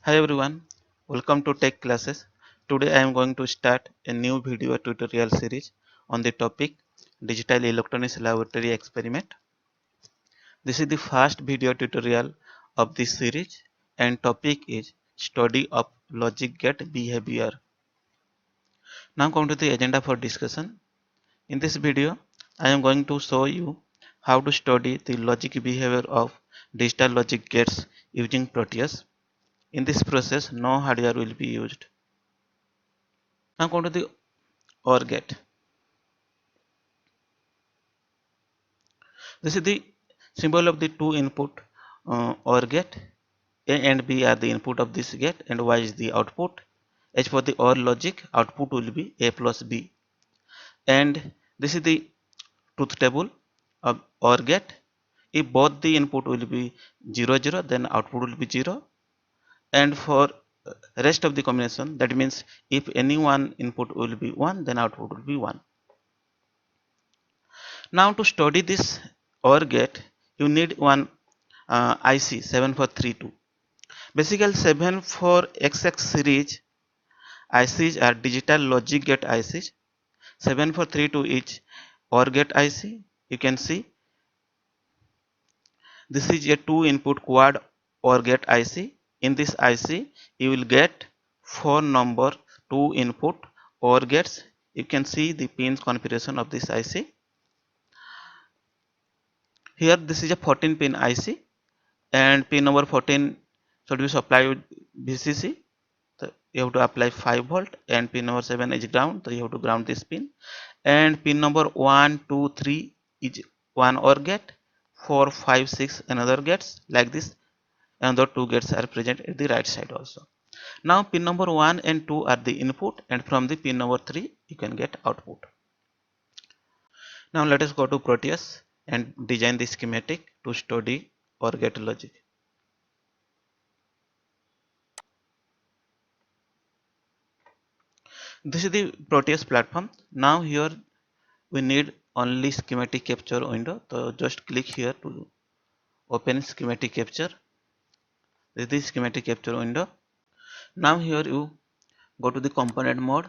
Hi everyone, welcome to Tech Classes. Today I am going to start a new video tutorial series on the topic Digital Electronics Laboratory Experiment. This is the first video tutorial of this series and topic is Study of Logic Gate Behavior. Now come to the agenda for discussion. In this video, I am going to show you how to study the logic behavior of digital logic gates using Proteus. In this process, no hardware will be used. Now come to the OR gate. This is the symbol of the two input OR gate. A and B are the input of this gate and Y is the output. As for the OR logic, output will be A plus B. And this is the truth table of OR gate. If both the input will be 0 0, then output will be 0. And for rest of the combination, that means if any one input will be 1, then output will be 1. Now to study this OR gate, you need one IC 7432. Basically 74XX series ICs are digital logic gate ICs. 7432 is OR gate IC. You can see this is a 2-input quad OR gate IC. In this IC, you will get 4 number 2-input OR gates. You can see the pins configuration of this IC. Here this is a 14-pin IC and pin number 14 should be supplied with VCC. So you have to apply 5 volt and pin number 7 is ground, so you have to ground this pin, and pin number 1 2 3 is one OR gate, 4 5 6 another gates. Like this, another 2 gates are present at the right side also. Now pin number 1 and 2 are the input, and from the pin number 3 you can get output. Now let us go to Proteus and design the schematic to study OR gate logic. This is the Proteus platform. Now here we need only schematic capture window. So just click here to open schematic capture. This is the schematic capture window. Now here you go to the component mode,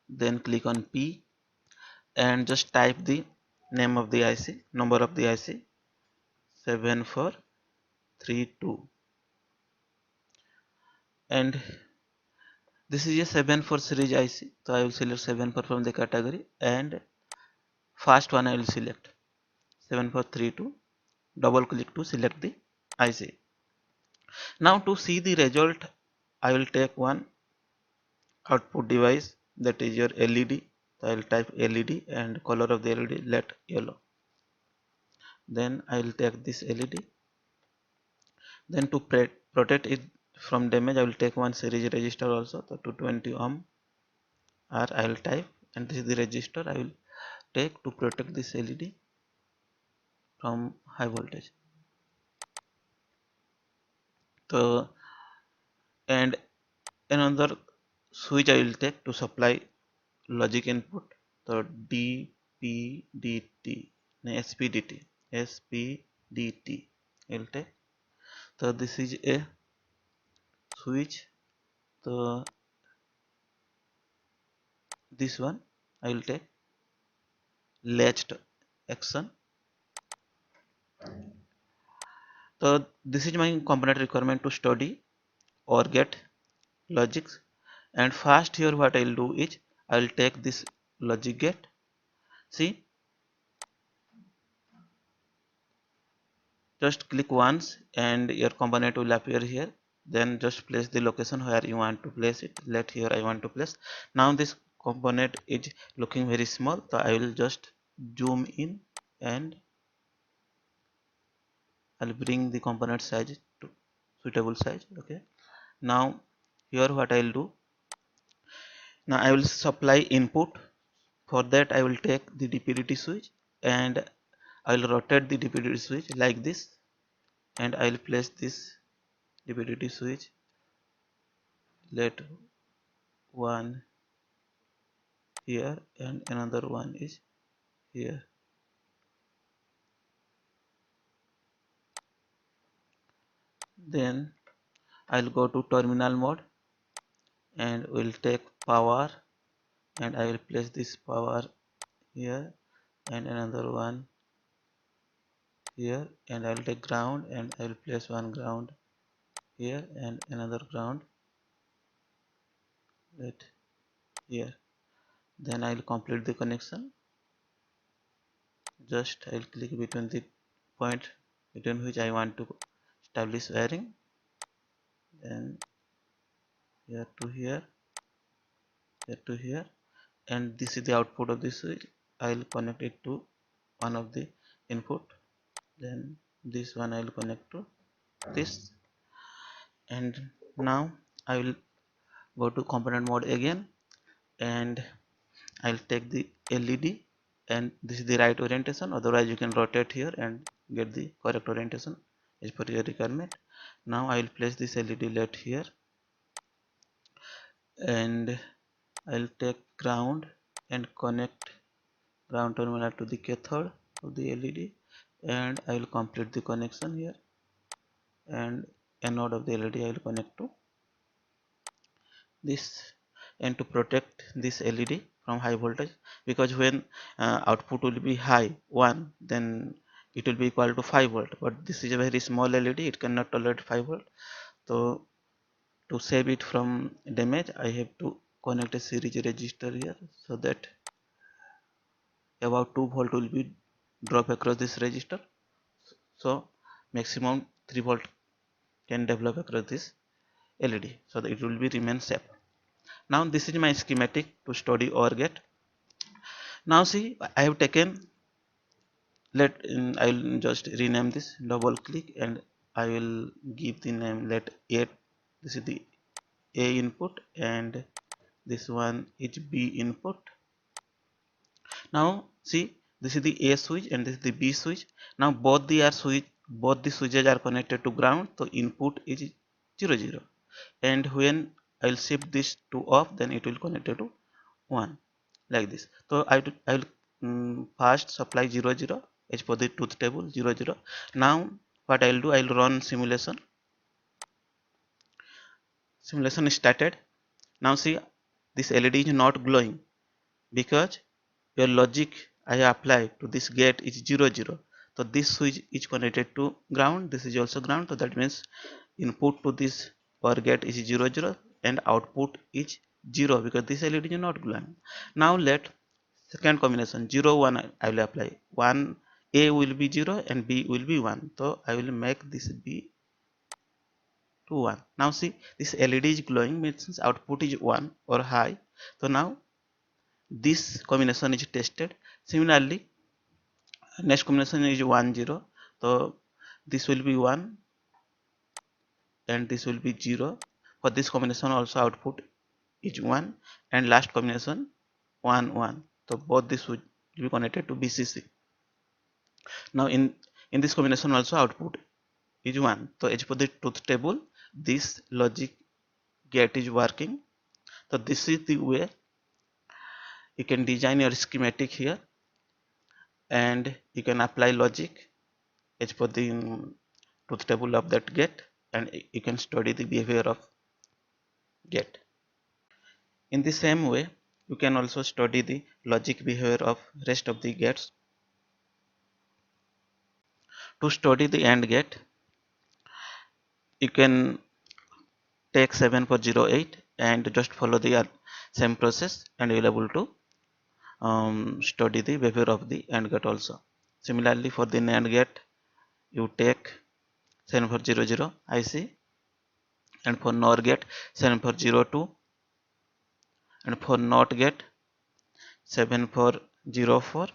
then click on P and just type the name of the IC, number of the IC 7432, and this is a 74 series IC. So I will select 74 from the category and first one I will select 7432. Double click to select the IC. Now to see the result, I will take one output device, that is your LED. So I will type LED and color of the LED let yellow. Then I will take this LED. Then to protect it from damage, I will take one series resistor also, the 220 ohm R I will type, and this is the resistor I will take to protect this LED from high voltage. So and another switch I will take to supply logic input, so DPDT, SPDT, SPDT I will take. So this is a switch. So this one I will take latched action. So this is my component requirement to study OR gate logics. And first here what I will do is I will take this logic gate. See, just click once and your component will appear here. Then just place the location where you want to place it. Let here I want to place. Now this component is looking very small, so I will just zoom in and I'll bring the component size to suitable size. Okay. Now here what I will do. Now I will supply input. For that I will take the DPDT switch and I will rotate the DPDT switch like this, and I will place this DPDT switch, let one here and another one is here. Then I'll go to terminal mode and we'll take power, and I will place this power here and another one here, and I will take ground and I will place one ground here and another ground right here. Then I will complete the connection. Just I will click between the point between which I want to establish wiring, then here to here, here to here, and this is the output of this switch. I will connect it to one of the input, then this one I will connect to this, and now I will go to component mode again, and I'll take the LED, and this is the right orientation, otherwise you can rotate here and get the correct orientation as per your requirement. Now I will place this LED light here, and I'll take ground and connect ground terminal to the cathode of the LED, and I will complete the connection here, and anode of the LED I will connect to this, and to protect this LED from high voltage, because when output will be high 1, then it will be equal to 5 volt, but this is a very small LED, it cannot tolerate 5 volt. So to save it from damage, I have to connect a series resistor here, so that about 2 volt will be drop across this resistor, so maximum 3 volt can develop across this LED, so that it will be remain safe. Now this is my schematic to study OR gate. Now see, I have taken, I will just rename this, double click, and I will give the name, let A, this is the A input, and this one is B input. Now see, this is the A switch and this is the B switch. Now both the switches are connected to ground, so input is 0 0, and when I will shift this to off, then it will connect to 1, like this. So I will first supply 0 0 as per the truth table 0 0. Now what I will do, I will run simulation. Simulation is started. Now see, this LED is not glowing because your logic I apply to this gate is 0 0. So this switch is connected to ground, this is also ground, so that means input to this OR gate is 0 0 and output is 0 because this LED is not glowing. Now let second combination 0 1 I will apply. 1 A will be 0 and B will be 1, so I will make this B to 1. Now see, this LED is glowing, means output is 1 or high. So now this combination is tested. Similarly, next combination is 1 0, so this will be 1 and this will be 0. For this combination also output is 1, and last combination 1 1, so both this will be connected to VCC. Now in this combination also output is 1, so as per the truth table this logic gate is working. So this is the way you can design your schematic here, and you can apply logic as per the truth table of that gate, and you can study the behavior of gate. In the same way, you can also study the logic behavior of rest of the gates. To study the AND gate, you can take 7408 and just follow the same process, and you will able to study the behavior of the AND gate also. Similarly, for the NAND gate, you take 7400 IC, and for NOR gate 7402, and for NOT gate 7404,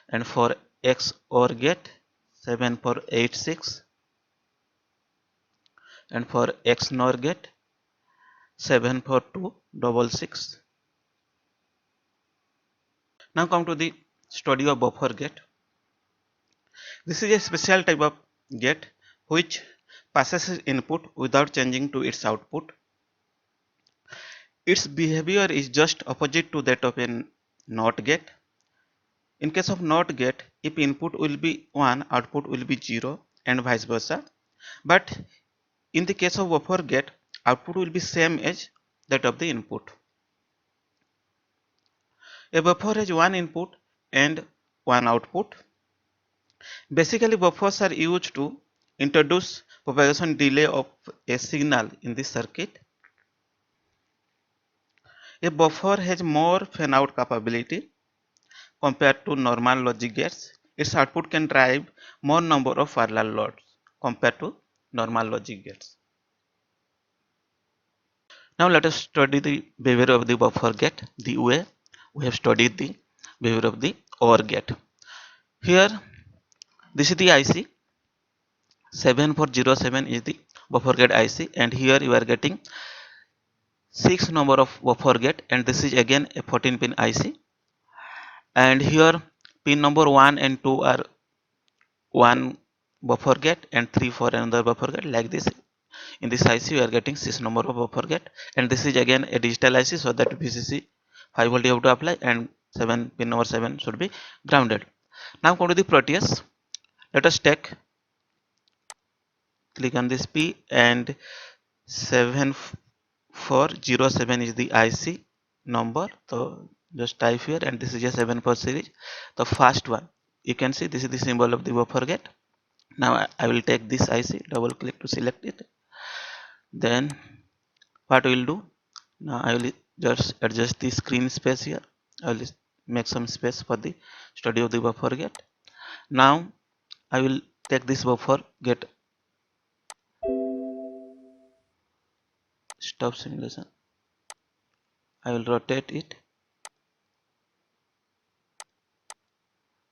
and for XOR gate 7486, and for XNOR gate 74266. Now come to the study of buffer gate. This is a special type of gate which passes its input without changing to its output. Its behavior is just opposite to that of a NOT gate. In case of NOT gate, if input will be 1, output will be 0, and vice versa. But In the case of buffer get, output will be same as that of the input. A buffer has one input and one output. Basically, buffers are used to introduce propagation delay of a signal in the circuit. A buffer has more fan-out capability compared to normal logic gates. Its output can drive more number of parallel loads compared to normal logic gates. Now let us study the behavior of the buffer gate the way we have studied the behavior of the OR gate. Here, this is the IC 7407 is the buffer gate IC, and here you are getting 6 number of buffer gate, and this is again a 14 pin IC, and here pin number 1 and 2 are one buffer gate and 3 for another buffer gate. Like this, in this IC you are getting 6 number of buffer gate, and this is again a digital IC, so that VCC 5 volt you have to apply, and 7 pin number 7 should be grounded. Now go to the Proteus. Let us take, click on this P, and 7407 is the IC number, so just type here, and this is a 7 series, the first one. You can see this is the symbol of the buffer gate. Now I will take this IC, double click to select it. Then what we will do, now I will just adjust the screen space here. I will make some space for the study of the buffer gate. Now I will take this buffer gate, stop simulation. I will rotate it.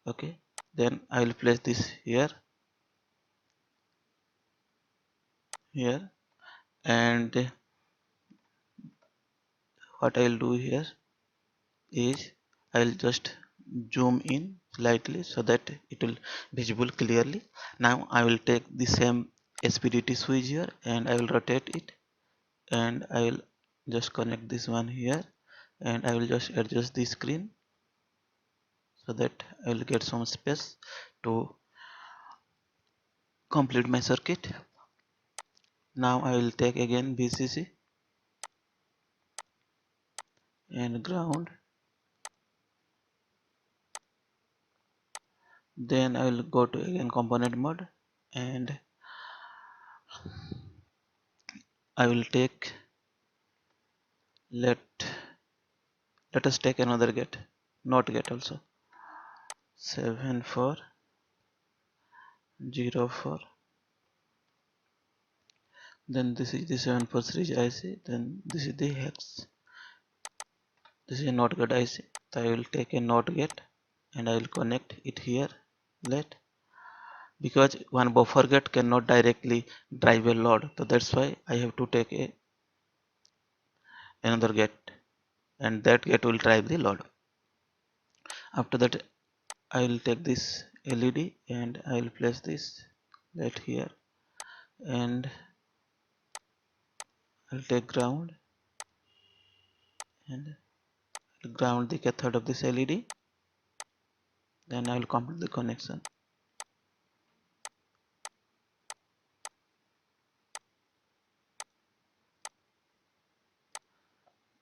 Okay, then I will place this here, and what I will do here is I will just zoom in slightly so that it will visible clearly. Now I will take the same SPDT switch here, and I will rotate it, and I will just connect this one here, and I will just adjust the screen so that I will get some space to complete my circuit. Now I will take again VCC and ground. Then I will go to again component mode, and I will take, let us take another gate, not gate also, 7404. Then this is the 74 series IC, then this is the hex, this is a NOT gate IC. So I will take a NOT gate and I will connect it here. Let, because one buffer gate cannot directly drive a load, so that's why I have to take another gate, and that gate will drive the load. After that I will take this LED and I will place this light here, and I will take ground and ground the cathode of this LED. Then I will complete the connection.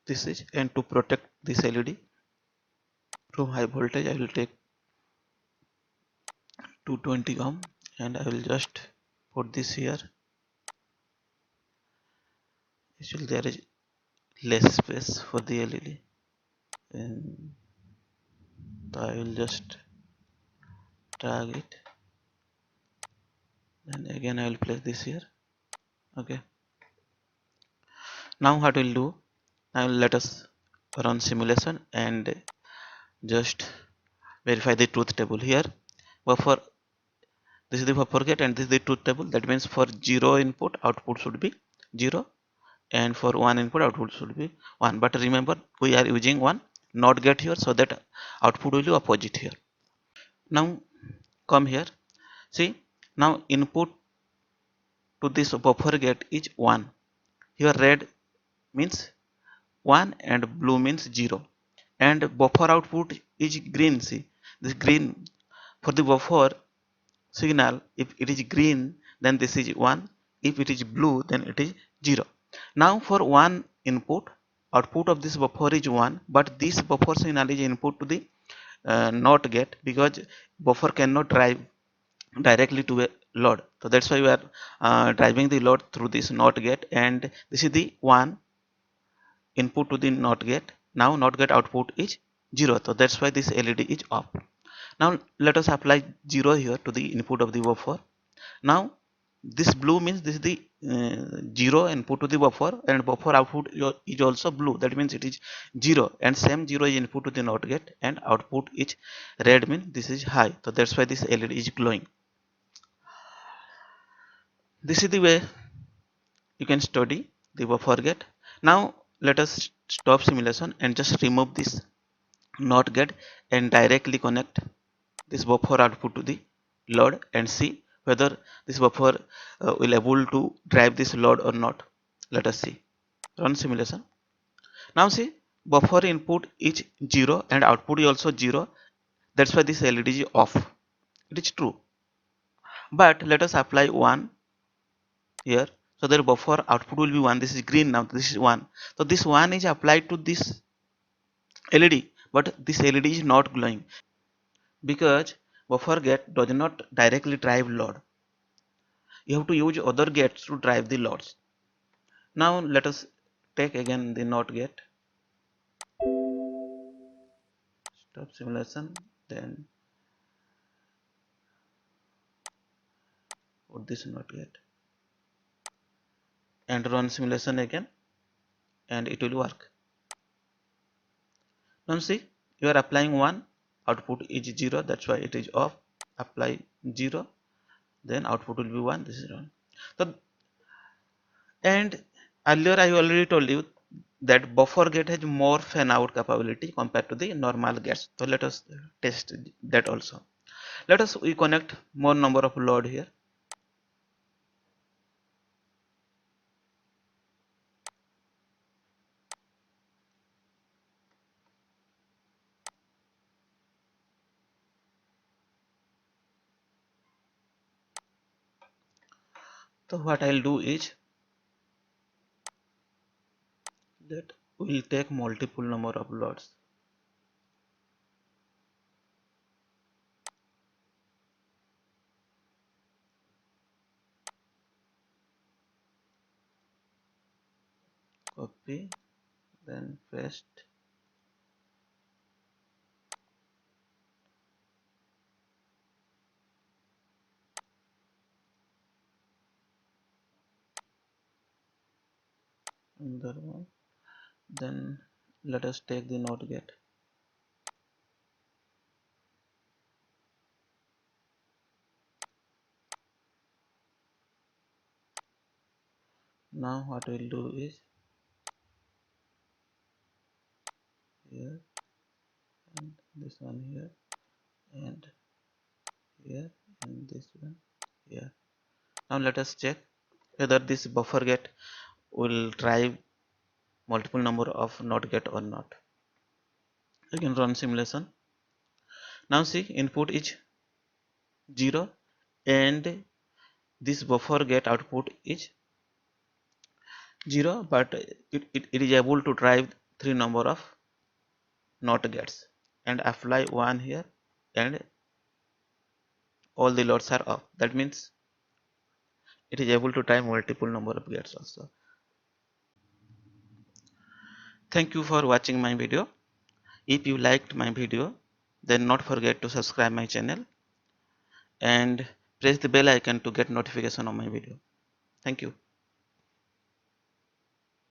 This is, and to protect this LED from high voltage, I will take 220 ohm, and I will just put this here. Actually there is less space for the LED, and so I will just drag it, and again I will place this here. Okay, now what we'll do, now let us run simulation and just verify the truth table. Here buffer, this is the buffer gate and this is the truth table. That means for 0 input output should be 0, and for 1 input output should be 1. But remember, we are using one NOT gate here, so that output will be opposite here. Now come here, see, now input to this buffer gate is 1. Here red means 1 and blue means 0, and buffer output is green. See, this green for the buffer signal, if it is green then this is 1, if it is blue, then it is 0. Now for one input, output of this buffer is 1, but this buffer signal is input to the NOT gate, because buffer cannot drive directly to a load. So that's why we are driving the load through this NOT gate, and this is the one input to the NOT gate. Now NOT gate output is 0, so that's why this LED is off. Now let us apply 0 here to the input of the buffer. Now this blue means this is the 0 input to the buffer, and buffer output is also blue, that means it is 0, and same 0 is input to the NOT gate, and output is red, means this is high, so that's why this LED is glowing. This is the way you can study the buffer gate. Now let us stop simulation and just remove this NOT gate and directly connect this buffer output to the load and see whether this buffer will able to drive this load or not. Let us see. Run simulation. Now see, buffer input is 0 and output is also 0. That's why this LED is off. It is true. But let us apply 1 here. So the buffer output will be 1. This is green now. This is 1. So this 1 is applied to this LED, but this LED is not glowing because buffer gate does not directly drive load. You have to use other gates to drive the loads. Now let us take again the NOT gate. Stop simulation, then put this NOT gate and run simulation again, and it will work. Now see, you are applying 1, output is 0, that's why it is off. Apply 0, then output will be 1. This is 1. So, and earlier I already told you that buffer gate has more fan out capability compared to the normal gates. So let us test that also. Let us we connect more number of load here. So what I'll do is that we'll take multiple number of loads. Copy, then paste. Another one. Then let us take the NOT gate. Now what we'll do is here, and this one here, and here, and this one here. Now let us check whether this buffer gate will drive multiple number of NOT gate or not. You can run simulation. Now see, input is 0 and this buffer gate output is 0, but it is able to drive 3 number of NOT gates, and apply 1 here, and all the loads are off. That means it is able to drive multiple number of gates also. Thank you for watching my video. If you liked my video, then not forget to subscribe my channel and press the bell icon to get notification of my video. Thank you.